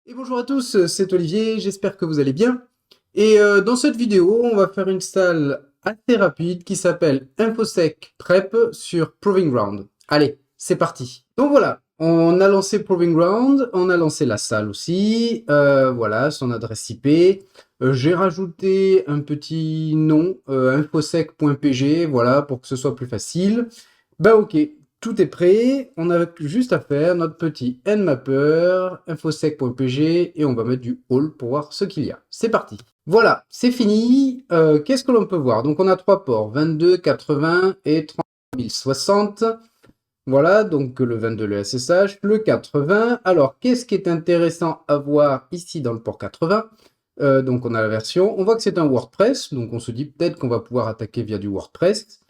Et bonjour à tous, c'est Olivier, j'espère que vous allez bien. Et dans cette vidéo, on va faire une salle assez rapide qui s'appelle InfoSec Prep sur Proving Ground. Allez, c'est parti. Donc voilà, on a lancé Proving Ground, on a lancé la salle aussi, voilà, son adresse IP. J'ai rajouté un petit nom, infosec.pg, voilà, pour que ce soit plus facile. Bah ok, tout est prêt, on a juste à faire notre petit nmapper, infosec.pg et on va mettre du all pour voir ce qu'il y a. C'est parti. Voilà, c'est fini. Qu'est-ce que l'on peut voir? Donc on a trois ports, 22, 80 et 30060. Voilà, donc le 22 le SSH, le 80. Alors, qu'est-ce qui est intéressant à voir ici dans le port 80? Donc on a la version, on voit que c'est un WordPress, donc on se dit peut-être qu'on va pouvoir attaquer via du WordPress.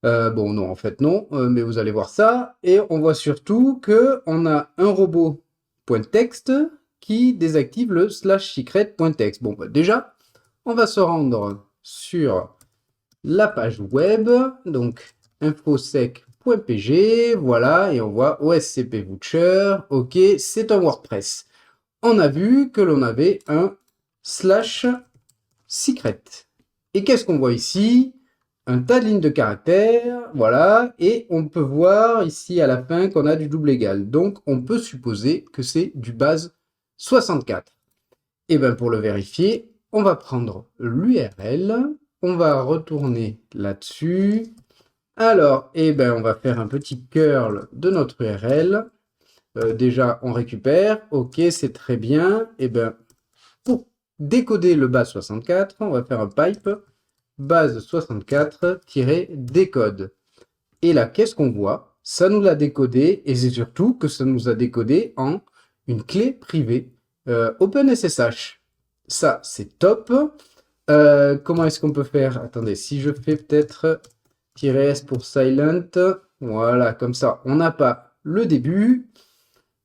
Bon, non, en fait, non, mais vous allez voir ça. Et on voit surtout que on a un robot.txt qui désactive le /secret.txt. Bon, bah, déjà, on va se rendre sur la page web, donc infosec.pg, voilà, et on voit OSCP Voucher, ok, c'est un WordPress. On a vu que l'on avait un /secret. Et qu'est-ce qu'on voit ici? Un tas de lignes de caractères, voilà, et on peut voir ici à la fin qu'on a du double égal. Donc on peut supposer que c'est du base 64. Et bien pour le vérifier, on va prendre l'URL, on va retourner là-dessus. Alors, et ben on va faire un petit curl de notre URL. Déjà on récupère, ok, c'est très bien. Et ben pour décoder le base 64, on va faire un pipe base 64-décode. Et là, qu'est-ce qu'on voit? Ça nous l'a décodé, et c'est surtout que ça nous a décodé en une clé privée OpenSSH. Ça, c'est top. Comment est-ce qu'on peut faire? Attendez, si je fais peut-être "-s pour silent, voilà, comme ça, on n'a pas le début.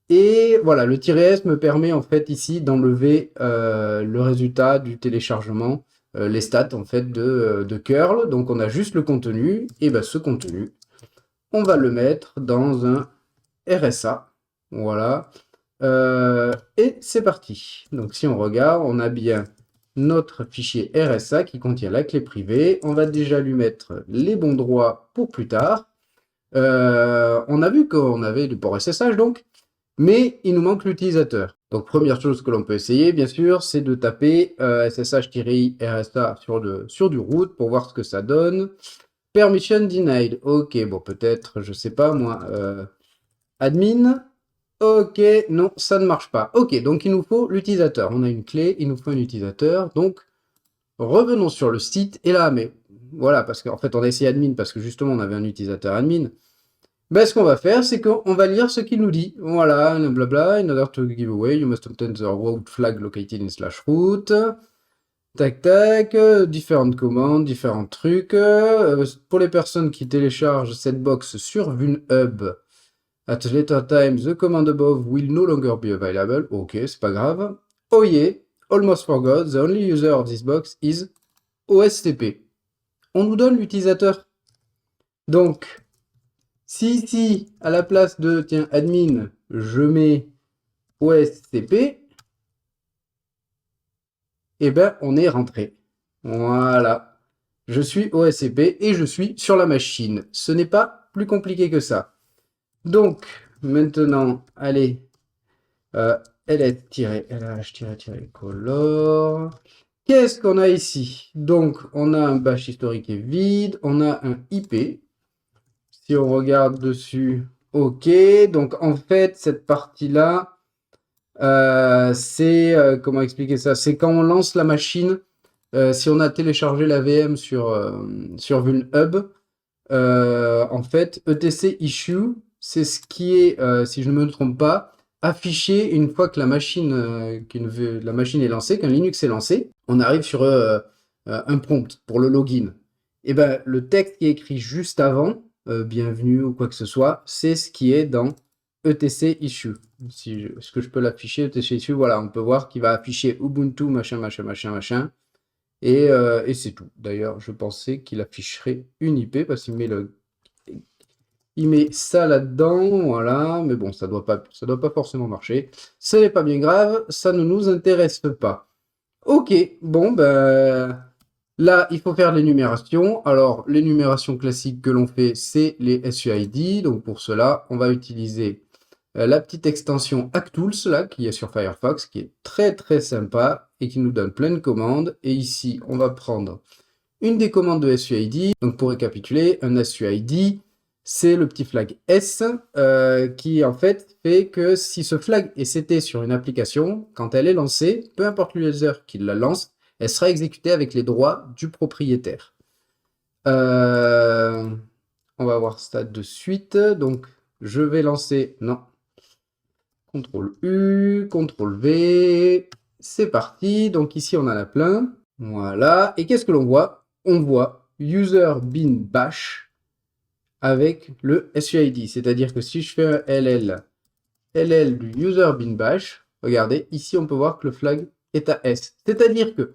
Et voilà, le "-s me permet en fait ici d'enlever le résultat du téléchargement, les stats en fait de curl. Donc on a juste le contenu, et ben ce contenu, on va le mettre dans un RSA. Voilà. Et c'est parti. Donc si on regarde, on a bien notre fichier RSA qui contient la clé privée. On va déjà lui mettre les bons droits pour plus tard. On a vu qu'on avait du port SSH donc. Mais il nous manque l'utilisateur. Donc première chose que l'on peut essayer, bien sûr, c'est de taper ssh-rsa sur du root pour voir ce que ça donne. Permission denied. Ok, bon peut-être, je sais pas moi, admin. Ok, non, ça ne marche pas. Ok, donc il nous faut l'utilisateur. On a une clé, il nous faut un utilisateur. Donc revenons sur le site. Et là, mais voilà, parce qu'en fait on a essayé admin parce que justement on avait un utilisateur admin. Ben, ce qu'on va faire, c'est qu'on va lire ce qu'il nous dit. Voilà, blabla, in order to give away, you must obtain the route flag located in /root. Tac, tac, différentes commandes, différents trucs. Pour les personnes qui téléchargent cette box sur VunHub, at a later time, the command above will no longer be available. Ok, c'est pas grave. Oh yeah, almost forgot, the only user of this box is OSTP. On nous donne l'utilisateur. Donc, si ici, à la place de, tiens, admin, je mets OSCP, eh ben, on est rentré. Voilà. Je suis OSCP et je suis sur la machine. Ce n'est pas plus compliqué que ça. Donc, maintenant, allez, ls-lh-color. Qu'est-ce qu'on a ici? Donc, on a un bash historique et vide, on a un IP. Si on regarde dessus, ok. Donc, en fait, cette partie-là, c'est, comment expliquer ça? C'est quand on lance la machine, si on a téléchargé la VM sur VulnHub, en fait, etc issue, c'est ce qui est, si je ne me trompe pas, affiché une fois que la machine, la machine est lancée, qu'un Linux est lancé, on arrive sur un prompt pour le login. Et ben, le texte qui est écrit juste avant, bienvenue ou quoi que ce soit, c'est ce qui est dans etc issue. Est-ce que je peux l'afficher, etc issue? Voilà, on peut voir qu'il va afficher Ubuntu, machin, machin, machin, machin. Et c'est tout. D'ailleurs, je pensais qu'il afficherait une IP parce qu'il met il met ça là-dedans, voilà, mais bon, ça doit pas forcément marcher. Ce n'est pas bien grave, ça ne nous intéresse pas. Ok, bon, ben, là, il faut faire l'énumération. Alors, l'énumération classique que l'on fait, c'est les SUID. Donc, pour cela, on va utiliser la petite extension HackTools, là, qui est sur Firefox, qui est très, très sympa et qui nous donne plein de commandes. Et ici, on va prendre une des commandes de SUID. Donc, pour récapituler, un SUID, c'est le petit flag S qui, en fait, fait que si ce flag est seté sur une application, quand elle est lancée, peu importe l'utilisateur qui la lance, elle sera exécutée avec les droits du propriétaire. On va voir ça de suite. Donc, je vais lancer... Non. CTRL U, CTRL V. C'est parti. Donc ici, on en a plein. Voilà. Et qu'est-ce que l'on voit? On voit user bin bash avec le SUID. C'est-à-dire que si je fais un LL du user bin bash, regardez, ici, on peut voir que le flag est à S. C'est-à-dire que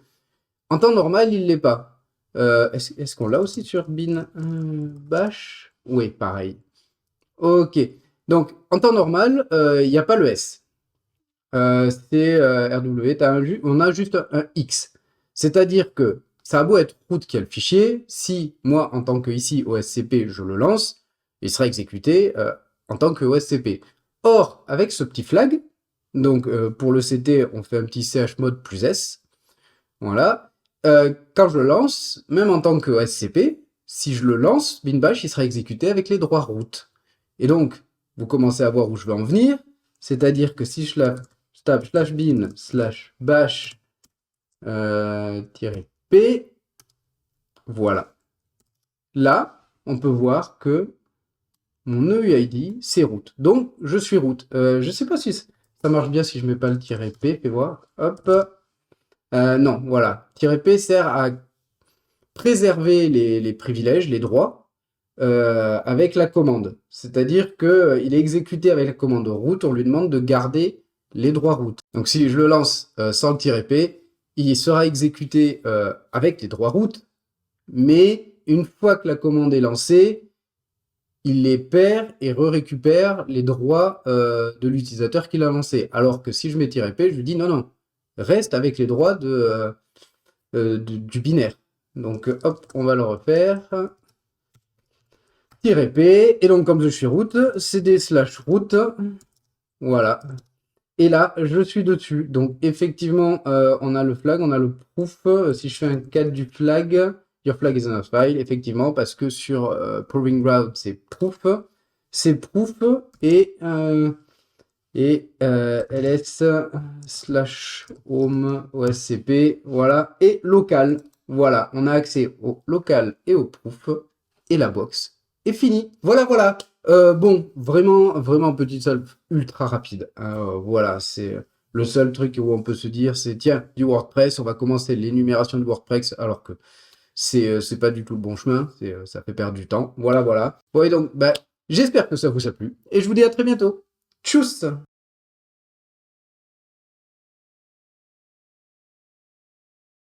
en temps normal, il ne l'est pas. Est-ce qu'on l'a aussi sur bin bash? Oui, pareil. Ok. Donc, en temps normal, il n'y a pas le S. C'est RW, on a juste un X. C'est-à-dire que ça a beau être root qui a le fichier, si moi, en tant que ici OSCP, je le lance, il sera exécuté en tant que OSCP. Or, avec ce petit flag, donc pour le CT, on fait un petit chmod plus S. Voilà. Quand je le lance, même en tant que OSCP, si je le lance, bin bash, il sera exécuté avec les droits root. Et donc, vous commencez à voir où je veux en venir. C'est-à-dire que si je tape /bin /bash -p, voilà. Là, on peut voir que mon EUID, c'est root. Donc, je suis root. Je ne sais pas si ça marche bien si je ne mets pas le -p. Fais voir. Hop. Non, voilà. -p sert à préserver les privilèges, les droits, avec la commande. C'est-à-dire qu'il est exécuté avec la commande root, on lui demande de garder les droits root. Donc si je le lance sans le -p, il sera exécuté avec les droits root, mais une fois que la commande est lancée, il les perd et récupère les droits de l'utilisateur qui l'a lancé. Alors que si je mets -p, je lui dis non, non, reste avec les droits du binaire. Donc hop, on va le refaire. -p, et donc comme je suis root, cd /root, voilà. Et là, je suis dessus. Donc effectivement, on a le flag, on a le proof. Si je fais un cat du flag, your flag is in a file, effectivement, parce que sur proving ground, c'est proof. C'est proof et ls/home oscp, voilà, et local. Voilà, on a accès au local et au proof, et la box est finie. Voilà, voilà. Bon, vraiment petit solve ultra rapide. Voilà, c'est le seul truc où on peut se dire, c'est tiens, du WordPress, on va commencer l'énumération du WordPress, alors que c'est pas du tout le bon chemin, ça fait perdre du temps. Voilà, voilà. Bon, et donc, bah, j'espère que ça vous a plu, et je vous dis à très bientôt. Tchuss!